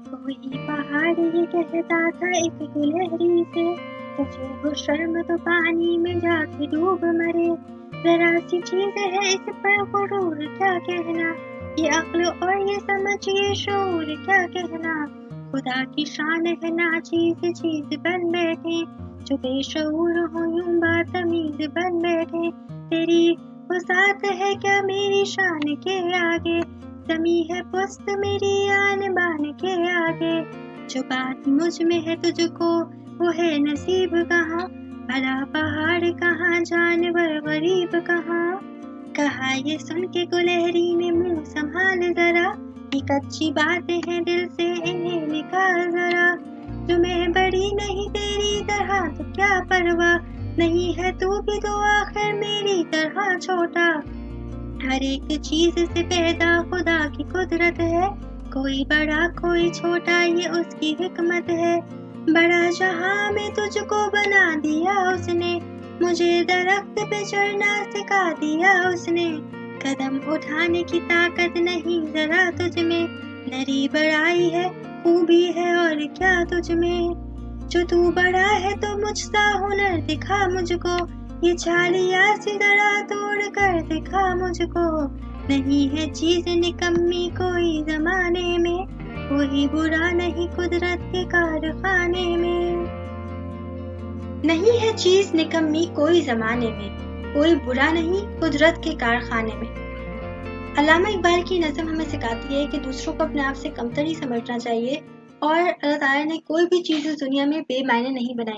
कोई पहाड़ ये कहता था एक गिलहरी से, तुझे हो शर्म तो पानी में जाके डूब मरे। जरा सी चीज है इस पर गुरूर क्या कहना, ये अक्ल और ये समझ ये शऊर क्या कहना। खुदा की शान है ना चीज चीज बन बैठे, जो बेशऊर हो यूं बदतमीज बन बैठे। तेरी वसात है क्या मेरी शान के आगे, जमी है पुस्त मेरी आन बान के आगे। जो बात मुझ में है तुझको वो है नसीब कहाँ, भला पहाड़ कहाँ जानवर गरीब कहाँ। कहा ये सुन के गिलहरी ने मुंह संभाल जरा, ये कच्ची बातें हैं दिल से इन्हें निकाल जरा। जो मैं बड़ी नहीं तेरी तरह तो क्या परवाह, नहीं है तू भी तो आखिर मेरी तरह छोटा। हर एक चीज से पैदा खुदा की कुदरत है, कोई बड़ा कोई छोटा ये उसकी हिकमत है। बड़ा जहां में तुझको बना दिया उसने, मुझे दरख्त पे चढ़ना सिखा दिया उसने। कदम उठाने की ताकत नहीं जरा तुझ में, नरी बड़ाई है खूबी है और क्या तुझ में। जो तू बड़ा है तो मुझसा हुनर दिखा मुझको, ये छालिया सी जरा तोड़ कर दिखा मुझको। नहीं है चीज निकम्मी कोई जमाने में, कोई बुरा नहीं कुदरत के कारखाने में। नहीं है चीज निकम्मी कोई जमाने में, कोई बुरा नहीं कुदरत के कारखाने में। अल्लामा इकबाल की नज़म हमें सिखाती है कि दूसरों को अपने आप से कमतर ही समझना चाहिए, और अल्लाह ताला ने कोई भी चीज़ इस दुनिया में बेमायने नहीं बनाई।